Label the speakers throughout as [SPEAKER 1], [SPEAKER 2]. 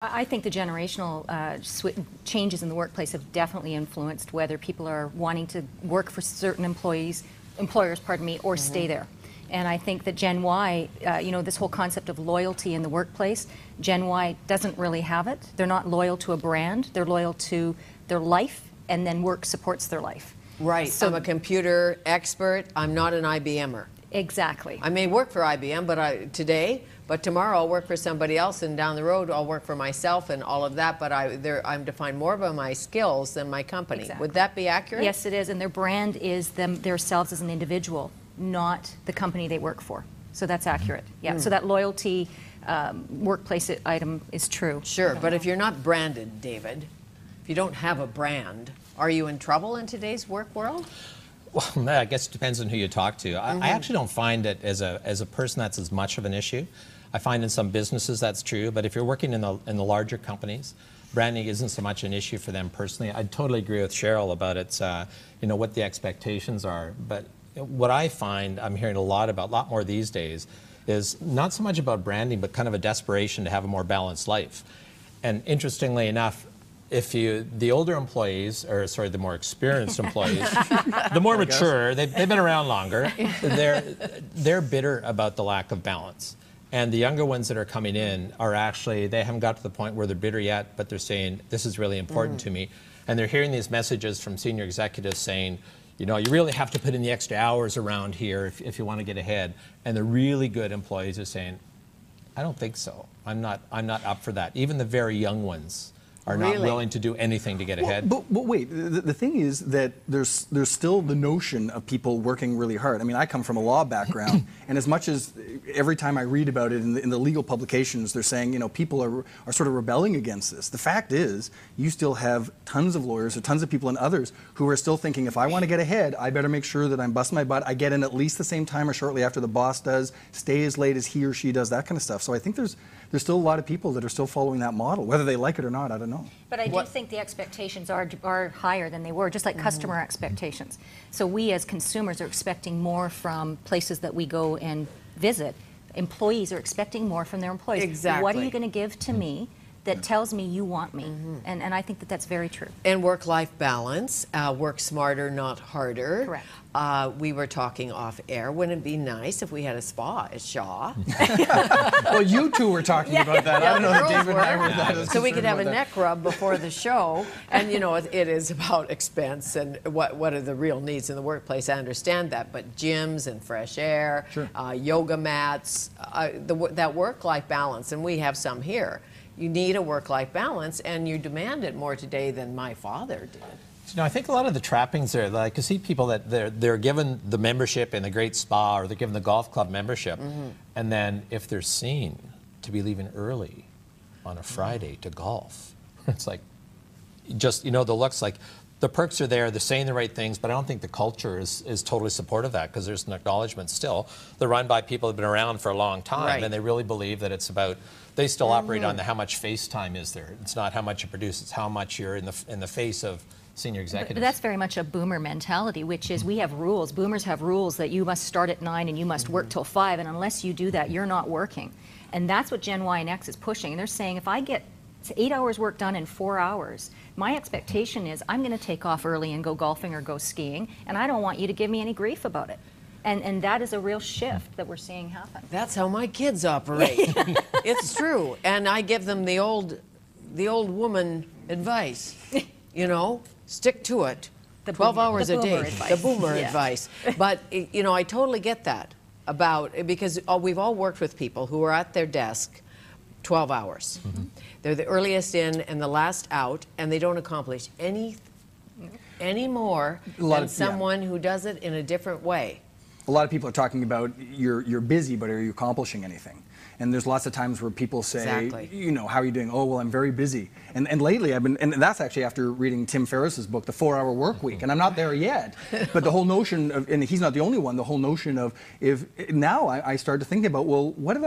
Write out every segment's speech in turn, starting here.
[SPEAKER 1] I think the generational changes in the workplace have definitely influenced whether people are wanting to work for certain employers, or stay there. And I think that Gen Y, this whole concept of loyalty in the workplace, Gen Y doesn't really have it. They're not loyal to a brand. They're loyal to their life, and then work supports their life.
[SPEAKER 2] Right. So, I'm a computer expert. I'm not an IBMer.
[SPEAKER 1] Exactly.
[SPEAKER 2] I may work for IBM today, but tomorrow I'll work for somebody else, and down the road I'll work for myself and all of that, but I'm defined more by my skills than my company.
[SPEAKER 1] Exactly.
[SPEAKER 2] Would that be accurate?
[SPEAKER 1] Yes, it is, and their brand is themselves as an individual, not the company they work for. So that's accurate. Yeah, so that loyalty workplace item is true.
[SPEAKER 2] Sure, but if you're not branded, David, if you don't have a brand, are you in trouble in today's work world?
[SPEAKER 3] Well, I guess it depends on who you talk to. I actually don't find it as a person that's as much of an issue. I find in some businesses that's true, but if you're working in the larger companies, branding isn't so much an issue for them personally. I totally agree with Cheryl about it's what the expectations are. But what I find I'm hearing a lot more these days, is not so much about branding, but kind of a desperation to have a more balanced life. And interestingly enough, the older employees, or sorry, the more experienced employees, the more mature, they've been around longer, they're bitter about the lack of balance. And the younger ones that are coming in are actually, they haven't got to the point where they're bitter yet, but they're saying, this is really important to me. And they're hearing these messages from senior executives saying, you really have to put in the extra hours around here if you want to get ahead. And the really good employees are saying, I don't think so. I'm not up for that. Even the very young ones are not willing to do anything to get ahead.
[SPEAKER 4] But wait, the thing is that there's still the notion of people working really hard. I mean, I come from a law background, and as much as every time I read about it in the legal publications, they're saying, people are sort of rebelling against this. The fact is, you still have tons of lawyers or tons of people and others who are still thinking, if I want to get ahead, I better make sure that I'm busting my butt, I get in at least the same time or shortly after the boss does, stay as late as he or she does, that kind of stuff. So I think there's still a lot of people that are still following that model. Whether they like it or not, I don't know.
[SPEAKER 1] But I do think the expectations are higher than they were, just like customer expectations. So we as consumers are expecting more from places that we go and visit. Employees are expecting more from their employees.
[SPEAKER 2] Exactly.
[SPEAKER 1] What are you going to give to me that tells me you want me? And I think that that's very true.
[SPEAKER 2] And work-life balance, work smarter, not harder.
[SPEAKER 1] Correct.
[SPEAKER 2] We were talking off air. Wouldn't it be nice if we had a spa at Shaw?
[SPEAKER 4] Well, you two were talking about that. I don't know that David and I were that.
[SPEAKER 2] So we could have a neck rub before the show. And it is about expense and what are the real needs in the workplace. I understand that. But gyms and fresh air, yoga mats, that work-life balance, and we have some here. You need a work-life balance, and you demand it more today than my father did.
[SPEAKER 3] I think a lot of the trappings there, like I see people that they're given the membership in the great spa, or they're given the golf club membership, and then if they're seen to be leaving early on a Friday to golf, it's like, just, the looks like, the perks are there, they're saying the right things, but I don't think the culture is totally supportive of that, because there's an acknowledgement still. They're run by people who have been around for a long time, and they really believe that it's about, they still operate on how much face time is there. It's not how much you produce, it's how much you're in the face of senior executives.
[SPEAKER 1] But that's very much a boomer mentality, which is we have rules. Boomers have rules that you must start at 9 and you must work till 5, and unless you do that, you're not working. And that's what Gen Y and X is pushing. And they're saying, if I get 8 hours work done in 4 hours, my expectation is I'm going to take off early and go golfing or go skiing, and I don't want you to give me any grief about it. And that is a real shift that we're seeing happen.
[SPEAKER 2] That's how my kids operate. It's true. And I give them the old woman advice, stick to it. 12 hours a day. The boomer advice. But, I totally get that because we've all worked with people who are at their desk 12 hours. They're the earliest in and the last out, and they don't accomplish any more than someone who does it in a different way.
[SPEAKER 4] A lot of people are talking about you're busy, but are you accomplishing anything? And there's lots of times where people say, how are you doing? Oh, well, I'm very busy. And lately I've been, and that's actually after reading Tim Ferriss's book, The 4-Hour Work Week, and I'm not there yet. But the whole notion of, and he's not the only one, the whole notion of, now I start to think about, well, what did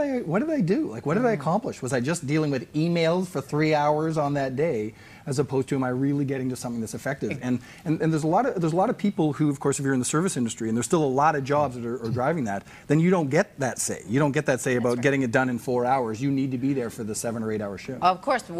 [SPEAKER 4] I do? Like, what did I accomplish? Was I just dealing with emails for 3 hours on that day, as opposed to, am I really getting to something that's effective? And there's a lot of people who, of course, if you're in the service industry, and there's still a lot of jobs that are driving that, then you don't get that say. You don't get that say about getting it done in 4 hours. You need to be there for the 7 or 8 hour shift.
[SPEAKER 2] Of course.